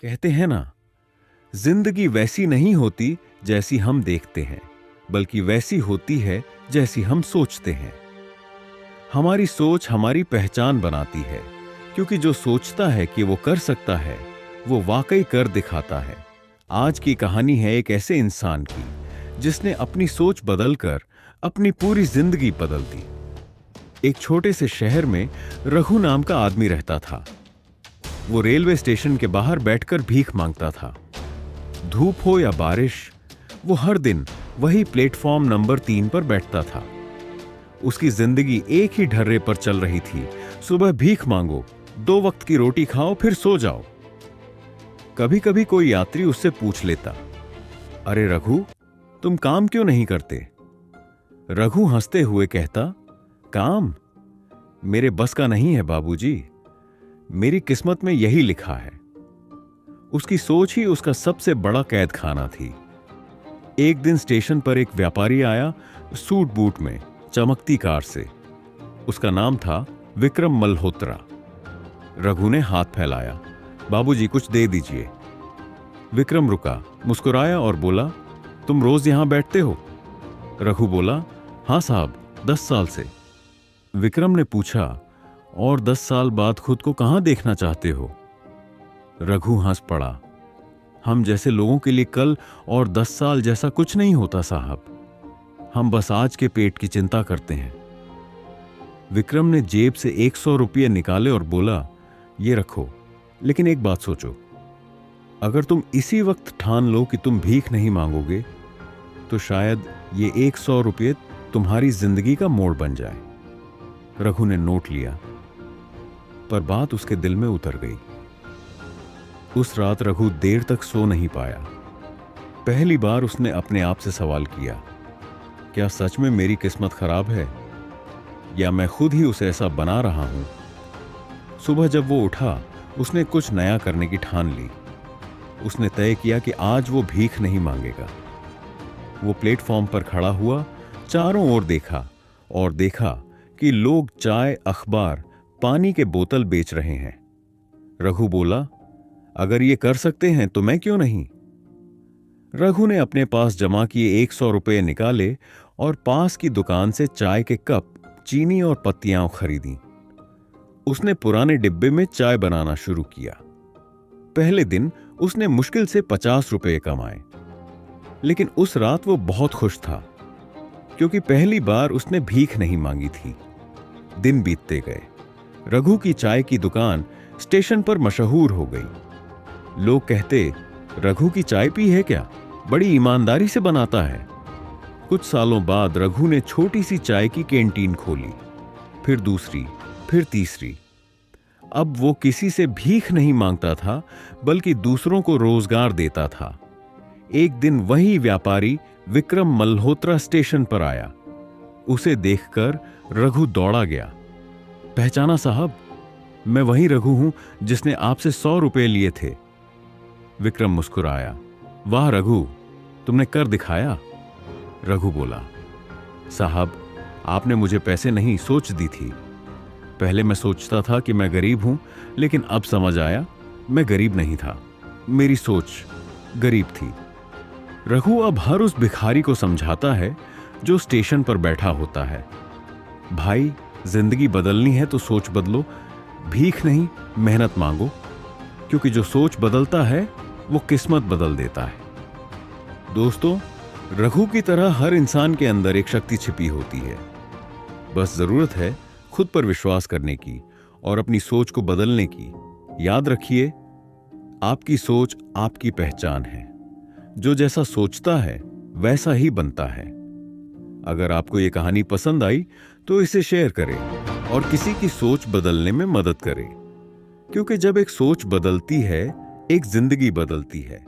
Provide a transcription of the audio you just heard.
कहते हैं ना, जिंदगी वैसी नहीं होती जैसी हम देखते हैं, बल्कि वैसी होती है जैसी हम सोचते हैं। हमारी सोच हमारी पहचान बनाती है, क्योंकि जो सोचता है कि वो कर सकता है, वो वाकई कर दिखाता है। आज की कहानी है एक ऐसे इंसान की जिसने अपनी सोच बदलकर अपनी पूरी जिंदगी बदल दी। एक छोटे से शहर में रघु नाम का आदमी रहता था। वो रेलवे स्टेशन के बाहर बैठकर भीख मांगता था। धूप हो या बारिश, वो हर दिन वही प्लेटफॉर्म नंबर 3 पर बैठता था। उसकी जिंदगी एक ही ढर्रे पर चल रही थी। सुबह भीख मांगो, 2 वक्त की रोटी खाओ, फिर सो जाओ। कभी कभी कोई यात्री उससे पूछ लेता, अरे रघु, तुम काम क्यों नहीं करते? रघु हंसते हुए कहता, काम मेरे बस का नहीं है बाबूजी, मेरी किस्मत में यही लिखा है। उसकी सोच ही उसका सबसे बड़ा कैद खाना थी। एक दिन स्टेशन पर एक व्यापारी आया, सूट बूट में, चमकती कार से। उसका नाम था विक्रम मल्होत्रा। रघु ने हाथ फैलाया, बाबूजी कुछ दे दीजिए। विक्रम रुका, मुस्कुराया और बोला, तुम रोज यहां बैठते हो? रघु बोला, हां साहब, 10 साल से। विक्रम ने पूछा, और 10 साल बाद खुद को कहां देखना चाहते हो? रघु हंस पड़ा, हम जैसे लोगों के लिए कल और 10 साल जैसा कुछ नहीं होता साहब, हम बस आज के पेट की चिंता करते हैं। विक्रम ने जेब से 100 रुपये निकाले और बोला, ये रखो, लेकिन एक बात सोचो, अगर तुम इसी वक्त ठान लो कि तुम भीख नहीं मांगोगे, तो शायद ये 100 रुपये तुम्हारी जिंदगी का मोड़ बन जाए। रघु ने नोट लिया, पर बात उसके दिल में उतर गई। उस रात रघु देर तक सो नहीं पाया। पहली बार उसने अपने आप से सवाल किया, क्या सच में मेरी किस्मत खराब है, या मैं खुद ही उसे ऐसा बना रहा हूं? सुबह जब वो उठा, उसने कुछ नया करने की ठान ली। उसने तय किया कि आज वो भीख नहीं मांगेगा। वो प्लेटफॉर्म पर खड़ा हुआ, चारों ओर देखा और देखा कि लोग चाय, अखबार, पानी के बोतल बेच रहे हैं। रघु बोला, अगर ये कर सकते हैं तो मैं क्यों नहीं? रघु ने अपने पास जमा किए 100 रुपये निकाले और पास की दुकान से चाय के कप, चीनी और पत्तियां खरीदी। उसने पुराने डिब्बे में चाय बनाना शुरू किया। पहले दिन उसने मुश्किल से 50 रुपये कमाए, लेकिन उस रात वो बहुत खुश था, क्योंकि पहली बार उसने भीख नहीं मांगी थी। दिन बीतते गए। रघु की चाय की दुकान स्टेशन पर मशहूर हो गई। लोग कहते, रघु की चाय पी है क्या, बड़ी ईमानदारी से बनाता है। कुछ सालों बाद रघु ने छोटी सी चाय की कैंटीन खोली, फिर दूसरी, फिर तीसरी। अब वो किसी से भीख नहीं मांगता था, बल्कि दूसरों को रोजगार देता था। एक दिन वही व्यापारी विक्रम मल्होत्रा स्टेशन पर आया। उसे देखकर रघु दौड़ा गया। पहचाना साहब, मैं वही रघु हूं जिसने आपसे 100 रुपये लिए थे। विक्रम मुस्कुराया, वाह रघु, तुमने कर दिखाया। रघु बोला, साहब, आपने मुझे पैसे नहीं, सोच दी थी। पहले मैं सोचता था कि मैं गरीब हूं, लेकिन अब समझ आया मैं गरीब नहीं था, मेरी सोच गरीब थी। रघु अब हर उस भिखारी को समझाता है जो स्टेशन पर बैठा होता है, भाई, जिंदगी बदलनी है तो सोच बदलो, भीख नहीं, मेहनत मांगो, क्योंकि जो सोच बदलता है वो किस्मत बदल देता है। दोस्तों, रघु की तरह हर इंसान के अंदर एक शक्ति छिपी होती है। बस जरूरत है खुद पर विश्वास करने की और अपनी सोच को बदलने की। याद रखिए, आपकी सोच आपकी पहचान है। जो जैसा सोचता है वैसा ही बनता है। अगर आपको ये कहानी पसंद आई तो इसे शेयर करें और किसी की सोच बदलने में मदद करें, क्योंकि जब एक सोच बदलती है, एक जिंदगी बदलती है।